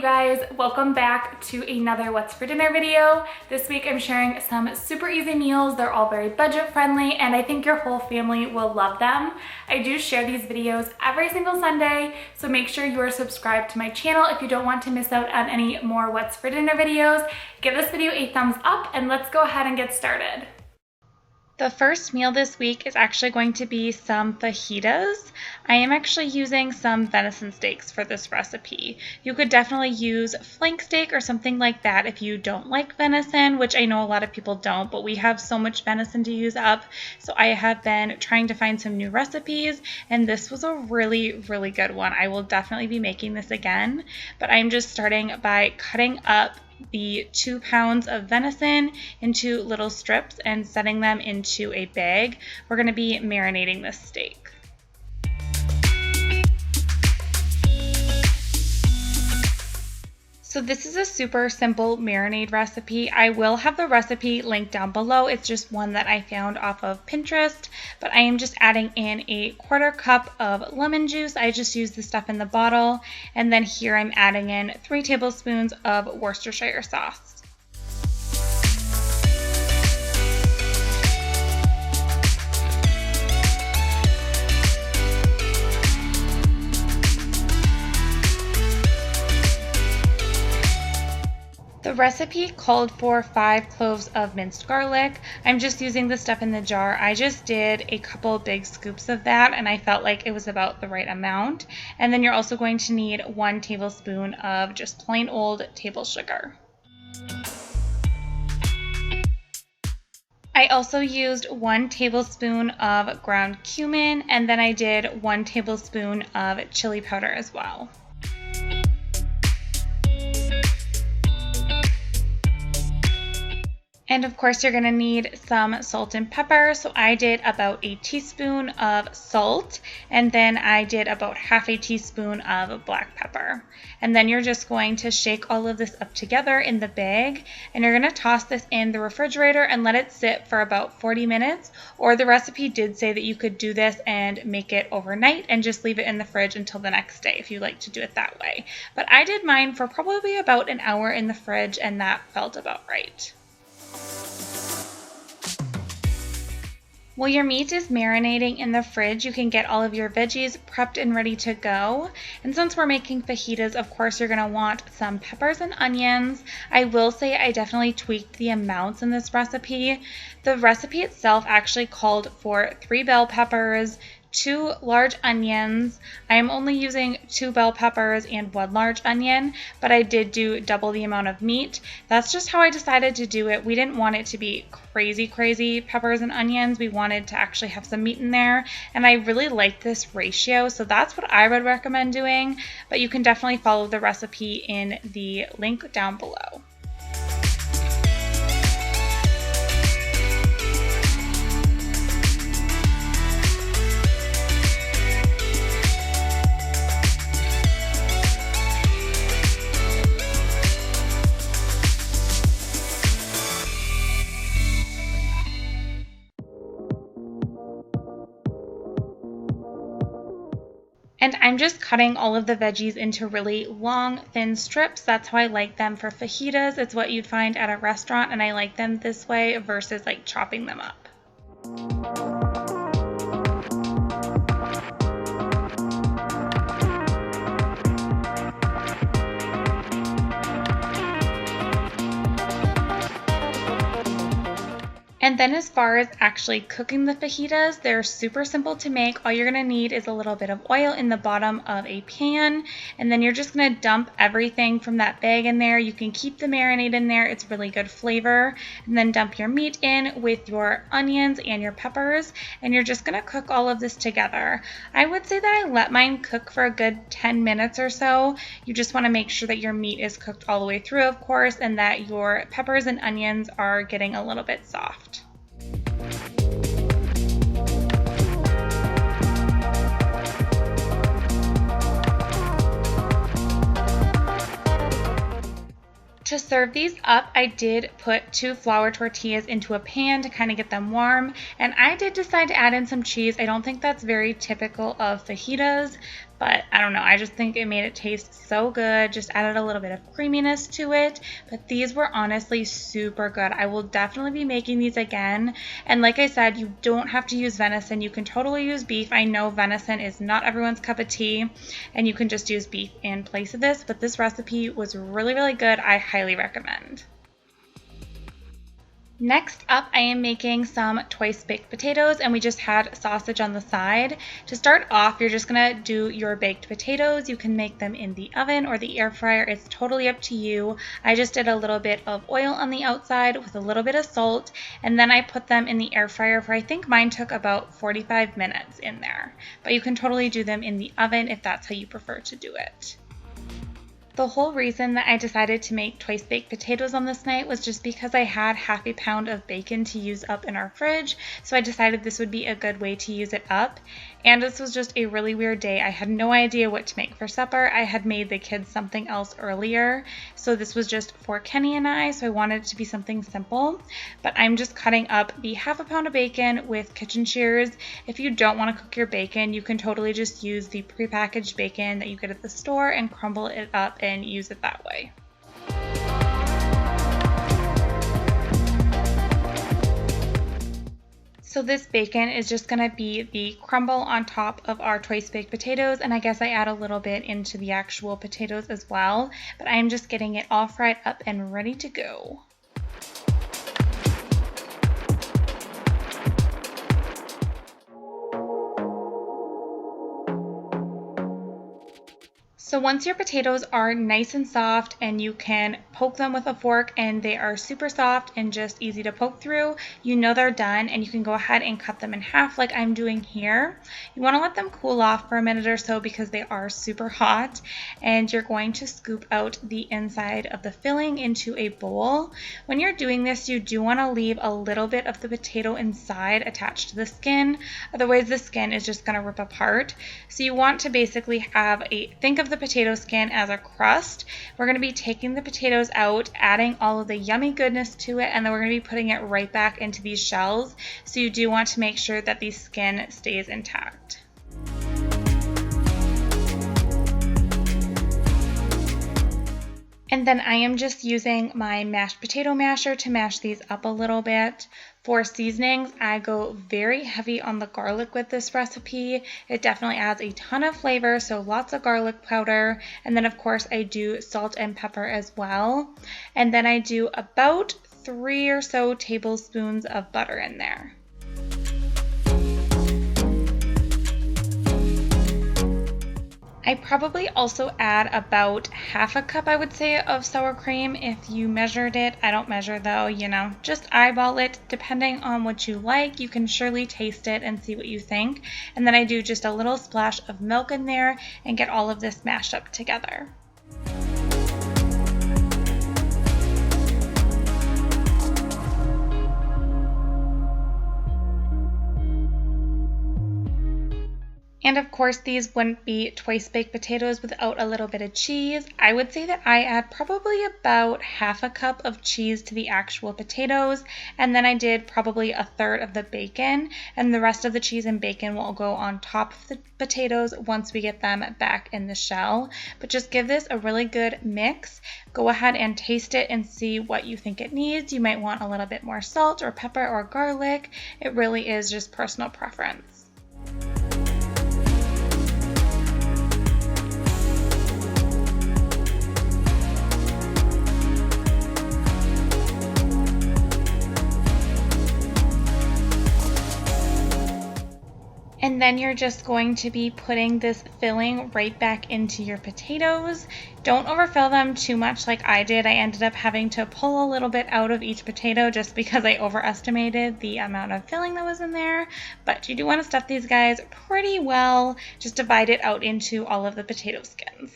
Guys, welcome back to another What's for Dinner video. This week I'm sharing some super easy meals. They're all very budget friendly and I think your whole family will love them. I do share these videos every single Sunday, so make sure you are subscribed to my channel if you don't want to miss out on any more What's for Dinner videos. Give this video a thumbs up and let's go ahead and get started. The first meal this week is actually going to be some fajitas. I am actually using some venison steaks for this recipe. You could definitely use flank steak or something like that if you don't like venison, which I know a lot of people don't, but we have so much venison to use up. So I have been trying to find some new recipes, and this was a really good one. I will definitely be making this again, but I'm just starting by cutting up the 2 pounds of venison into little strips and setting them into a bag. We're going to be marinating this steak. So this is a super simple marinade recipe. I will have the recipe linked down below. It's just one that I found off of Pinterest, but I am just adding in a 1/4 cup of lemon juice. I just use the stuff in the bottle. And then here I'm adding in 3 tablespoons of Worcestershire sauce. The recipe called for 5 cloves of minced garlic. I'm just using the stuff in the jar. I just did a couple big scoops of that and I felt like it was about the right amount. And then you're also going to need 1 tablespoon of just plain old table sugar. I also used 1 tablespoon of ground cumin, and then I did 1 tablespoon of chili powder as well. And of course you're going to need some salt and pepper. So I did about a teaspoon of salt, and then I did about 1/2 teaspoon of black pepper. And then you're just going to shake all of this up together in the bag, and you're going to toss this in the refrigerator and let it sit for about 40 minutes. Or the recipe did say that you could do this and make it overnight and just leave it in the fridge until the next day if you like to do it that way. But I did mine for probably about an hour in the fridge, and that felt about right. While your meat is marinating in the fridge, you can get all of your veggies prepped and ready to go. And since we're making fajitas, of course, you're going to want some peppers and onions. I will say I definitely tweaked the amounts in this recipe. The recipe itself actually called for 3 bell peppers, 2 large onions. I am only using 2 bell peppers and 1 large onion, but I did do double the amount of meat. That's just how I decided to do it. We didn't want it to be crazy peppers and onions. We wanted to actually have some meat in there, and I really like this ratio, so that's what I would recommend doing, but you can definitely follow the recipe in the link down below. And I'm just cutting all of the veggies into really long, thin strips. That's how I like them for fajitas. It's what you'd find at a restaurant, and I like them this way versus like chopping them up. And then as far as actually cooking the fajitas, they're super simple to make. All you're going to need is a little bit of oil in the bottom of a pan, and then you're just going to dump everything from that bag in there. You can keep the marinade in there. It's really good flavor. And then dump your meat in with your onions and your peppers, and you're just going to cook all of this together. I would say that I let mine cook for a good 10 minutes or so. You just want to make sure that your meat is cooked all the way through, of course, and that your peppers and onions are getting a little bit soft. To serve these up, I did put 2 flour tortillas into a pan to kind of get them warm, and I did decide to add in some cheese. I don't think that's very typical of fajitas, but I don't know, I just think it made it taste so good. Just added a little bit of creaminess to it, but these were honestly super good. I will definitely be making these again, and like I said, you don't have to use venison. You can totally use beef. I know venison is not everyone's cup of tea, and you can just use beef in place of this, but this recipe was really, really good. I highly recommend. Next up, I am making some twice baked potatoes, and we just had sausage on the side. To start off, you're just gonna do your baked potatoes. You can make them in the oven or the air fryer. It's totally up to you. I just did a little bit of oil on the outside with a little bit of salt, and then I put them in the air fryer for, I think mine took about 45 minutes in there. But you can totally do them in the oven if that's how you prefer to do it. The whole reason that I decided to make twice baked potatoes on this night was just because I had half a pound of bacon to use up in our fridge, so I decided this would be a good way to use it up. And this was just a really weird day. I had no idea what to make for supper. I had made the kids something else earlier, so this was just for Kenny and I, so I wanted it to be something simple. But I'm just cutting up the half a pound of bacon with kitchen shears. If you don't want to cook your bacon, you can totally just use the prepackaged bacon that you get at the store and crumble it up and use it that way. So this bacon is just going to be the crumble on top of our twice baked potatoes, and I guess I add a little bit into the actual potatoes as well, but I am just getting it all fried up and ready to go. So once your potatoes are nice and soft and you can poke them with a fork and they are super soft and just easy to poke through, you know they're done, and you can go ahead and cut them in half like I'm doing here. You want to let them cool off for a minute or so because they are super hot, and you're going to scoop out the inside of the filling into a bowl. When you're doing this, you do want to leave a little bit of the potato inside attached to the skin, otherwise the skin is just going to rip apart. So you want to basically think of the potato skin as a crust. We're going to be taking the potatoes out, adding all of the yummy goodness to it, and then we're going to be putting it right back into these shells. So you do want to make sure that the skin stays intact. And then I am just using my mashed potato masher to mash these up a little bit. For seasonings, I go very heavy on the garlic with this recipe. It definitely adds a ton of flavor, so lots of garlic powder. And then of course I do salt and pepper as well. And then I do about 3 or so tablespoons of butter in there. I probably also add about half a cup, I would say, of sour cream if you measured it. I don't measure though, you know, just eyeball it depending on what you like. You can surely taste it and see what you think. And then I do just a little splash of milk in there and get all of this mashed up together. And of course, these wouldn't be twice baked potatoes without a little bit of cheese. I would say that I add probably about half a cup of cheese to the actual potatoes, and then I did probably a third of the bacon, and the rest of the cheese and bacon will go on top of the potatoes once we get them back in the shell. But just give this a really good mix. Go ahead and taste it and see what you think it needs. You might want a little bit more salt or pepper or garlic. It really is just personal preference. then you're just going to be putting this filling right back into your potatoes. Don't overfill them too much like I did. I ended up having to pull a little bit out of each potato just because I overestimated the amount of filling that was in there. But you do want to stuff these guys pretty well. Just divide it out into all of the potato skins.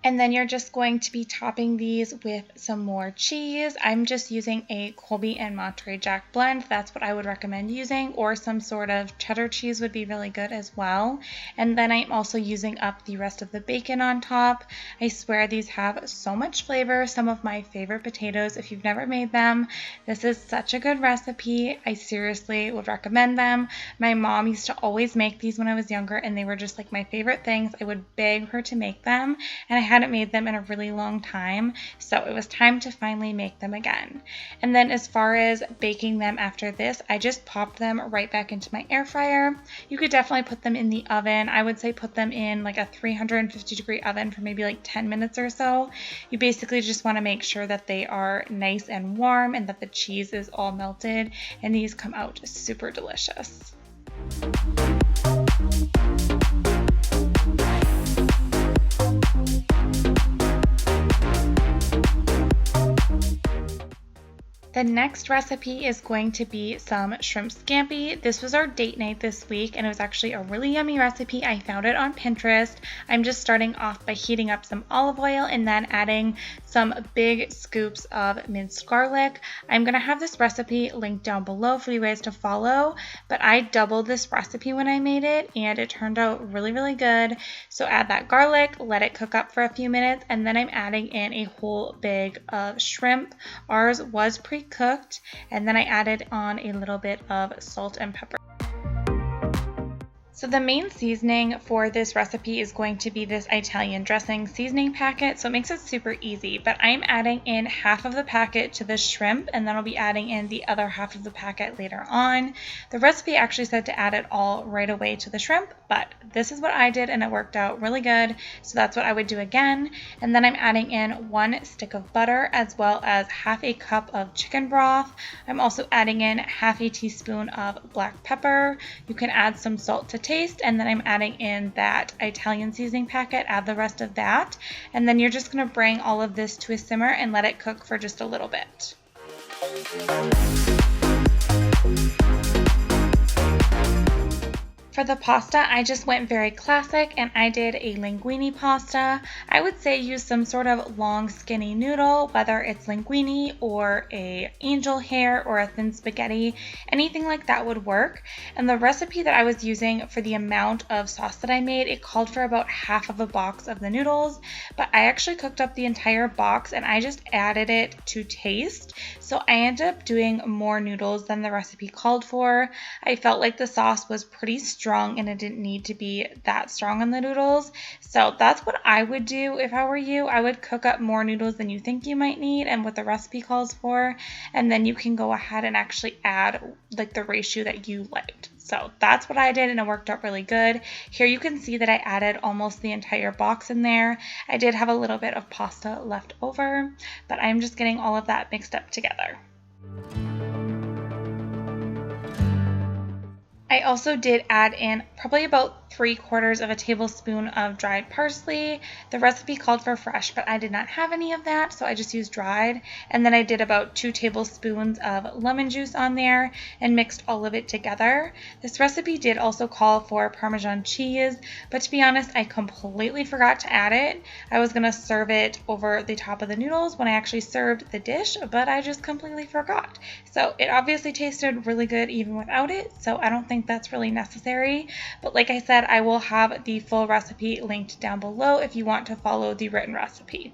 And then you're just going to be topping these with some more cheese. I'm just using a Colby and Monterey Jack blend. That's what I would recommend using, or some sort of cheddar cheese would be really good as well. And then I'm also using up the rest of the bacon on top. I swear these have so much flavor. Some of my favorite potatoes. If you've never made them, this is such a good recipe. I seriously would recommend them. My mom used to always make these when I was younger, and they were just like my favorite things. I would beg her to make them, and I hadn't made them in a really long time, so it was time to finally make them again. And then as far as baking them after this, I just popped them right back into my air fryer. You could definitely put them in the oven. I would say put them in like a 350-degree oven for maybe like 10 minutes or so. You basically just want to make sure that they are nice and warm and that the cheese is all melted, and these come out super delicious. The next recipe is going to be some shrimp scampi. This was our date night this week, and it was actually a really yummy recipe. I found it on Pinterest. I'm just starting off by heating up some olive oil and then adding some big scoops of minced garlic. I'm going to have this recipe linked down below for you guys to follow, but I doubled this recipe when I made it, and it turned out really, really good. So add that garlic, let it cook up for a few minutes, and then I'm adding in a whole bag of shrimp. Ours was pre-cooked, and then I added on a little bit of salt and pepper. So the main seasoning for this recipe is going to be this Italian dressing seasoning packet, so it makes it super easy. But I'm adding in half of the packet to the shrimp, and then I'll be adding in the other half of the packet later on. The recipe actually said to add it all right away to the shrimp, but this is what I did and it worked out really good, so that's what I would do again. And then I'm adding in 1 stick of butter as well as half a cup of chicken broth. I'm also adding in half a teaspoon of black pepper. You can add some salt to taste, and then I'm adding in that Italian seasoning packet. Add the rest of that, and then you're just going to bring all of this to a simmer and let it cook for just a little bit. For the pasta, I just went very classic and I did a linguine pasta. I would say use some sort of long skinny noodle, whether it's linguine or a angel hair or a thin spaghetti. Anything like that would work. And the recipe that I was using for the amount of sauce that I made, it called for about half of a box of the noodles, but I actually cooked up the entire box and I just added it to taste. So I ended up doing more noodles than the recipe called for. I felt like the sauce was pretty strong and it didn't need to be that strong on the noodles. So that's what I would do if I were you. I would cook up more noodles than you think you might need and what the recipe calls for, and then you can go ahead and actually add like the ratio that you liked. So that's what I did and it worked out really good. Here you can see that I added almost the entire box in there. I did have a little bit of pasta left over, but I'm just getting all of that mixed up together. I also did add in probably about 3/4 of a tablespoon of dried parsley. The recipe called for fresh, but I did not have any of that, so I just used dried. And then I did about 2 tablespoons of lemon juice on there and mixed all of it together. This recipe did also call for Parmesan cheese, but to be honest, I completely forgot to add it. I was going to serve it over the top of the noodles when I actually served the dish, but I just completely forgot. So it obviously tasted really good even without it, so I don't think that's really necessary. But like I said, I will have the full recipe linked down below if you want to follow the written recipe.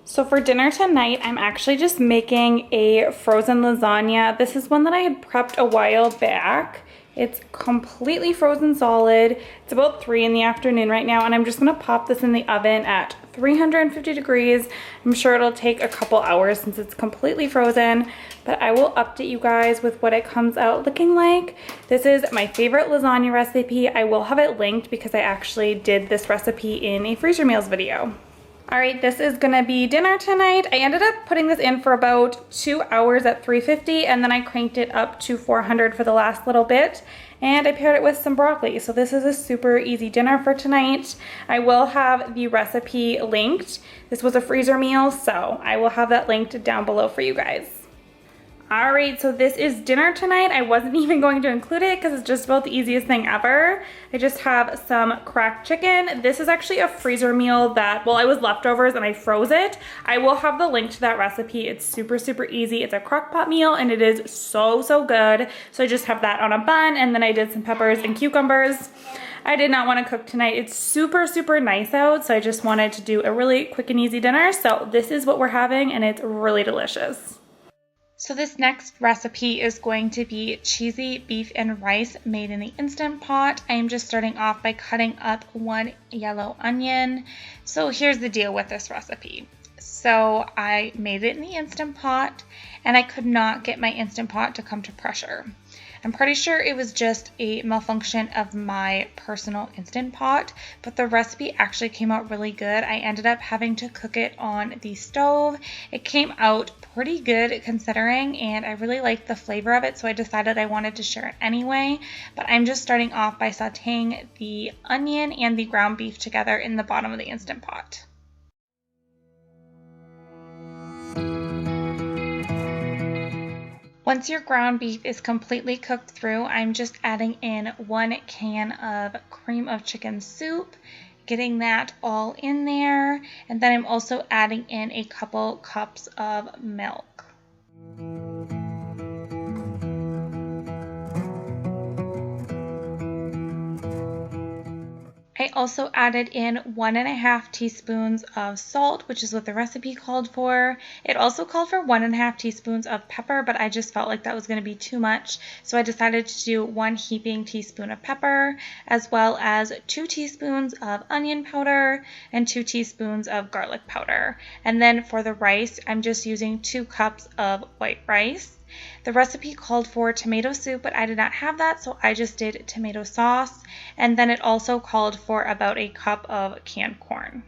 So for dinner tonight, I'm actually just making a frozen lasagna. This is one that I had prepped a while back. It's completely frozen solid. It's about 3 in the afternoon right now, and I'm just gonna pop this in the oven at 350 degrees. I'm sure it'll take a couple hours since it's completely frozen, but I will update you guys with what it comes out looking like. This is my favorite lasagna recipe. I will have it linked because I actually did this recipe in a freezer meals video. All right, this is gonna be dinner tonight. I ended up putting this in for about 2 hours at 350, and then I cranked it up to 400 for the last little bit, and I paired it with some broccoli. So this is a super easy dinner for tonight. I will have the recipe linked. This was a freezer meal, so I will have that linked down below for you guys. All right, so this is dinner tonight. I wasn't even going to include it because it's just about the easiest thing ever. I just have some cracked chicken. This is actually a freezer meal that, well, it was leftovers and I froze it. I will have the link to that recipe. It's super, super easy. It's a crock pot meal and it is so, so good. So I just have that on a bun, and then I did some peppers and cucumbers. I did not want to cook tonight. It's super, super nice out, so I just wanted to do a really quick and easy dinner. So this is what we're having, and it's really delicious. So this next recipe is going to be cheesy beef and rice made in the Instant Pot. I am just starting off by cutting up 1 yellow onion. So here's the deal with this recipe. So I made it in the Instant Pot, and I could not get my Instant Pot to come to pressure. I'm pretty sure it was just a malfunction of my personal Instant Pot, but the recipe actually came out really good. I ended up having to cook it on the stove. It came out pretty good considering, and I really liked the flavor of it, so I decided I wanted to share it anyway. But I'm just starting off by sauteing the onion and the ground beef together in the bottom of the Instant Pot. Once your ground beef is completely cooked through, I'm just adding in 1 can of cream of chicken soup, getting that all in there, and then I'm also adding in a couple cups of milk. I also added in 1½ teaspoons of salt, which is what the recipe called for. It also called for 1½ teaspoons of pepper, but I just felt like that was going to be too much, so I decided to do 1 heaping teaspoon of pepper, as well as 2 teaspoons of onion powder and 2 teaspoons of garlic powder. And then for the rice, I'm just using 2 cups of white rice. The recipe called for tomato soup, but I did not have that, so I just did tomato sauce. And then it also called for about a cup of canned corn.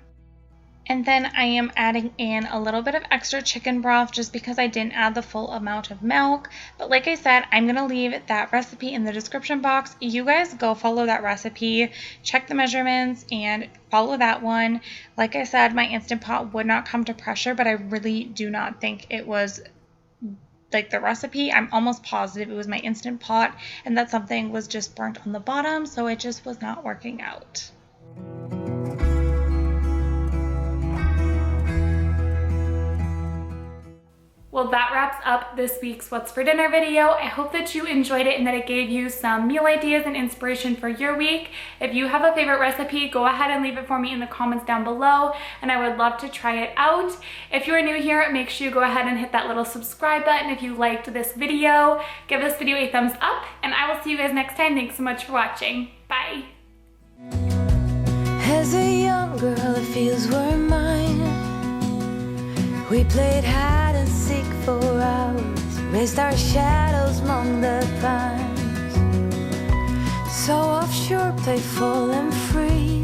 And then I am adding in a little bit of extra chicken broth just because I didn't add the full amount of milk. But like I said, I'm going to leave that recipe in the description box. You guys go follow that recipe, check the measurements, and follow that one. Like I said, my Instant Pot would not come to pressure, but I really do not think it was like the recipe. I'm almost positive it was my Instant Pot and that something was just burnt on the bottom, so it just was not working out. Well, that wraps up this week's What's for Dinner video. I hope that you enjoyed it and that it gave you some meal ideas and inspiration for your week. If you have a favorite recipe, go ahead and leave it for me in the comments down below, and I would love to try it out. If you are new here, make sure you go ahead and hit that little subscribe button if you liked this video. Give this video a thumbs up, and I will see you guys next time. Thanks so much for watching. Bye. As a young girl, it feels we're mine. We played hide and seek for hours, raised our shadows among the pines. So offshore, playful and free,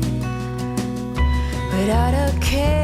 without a care.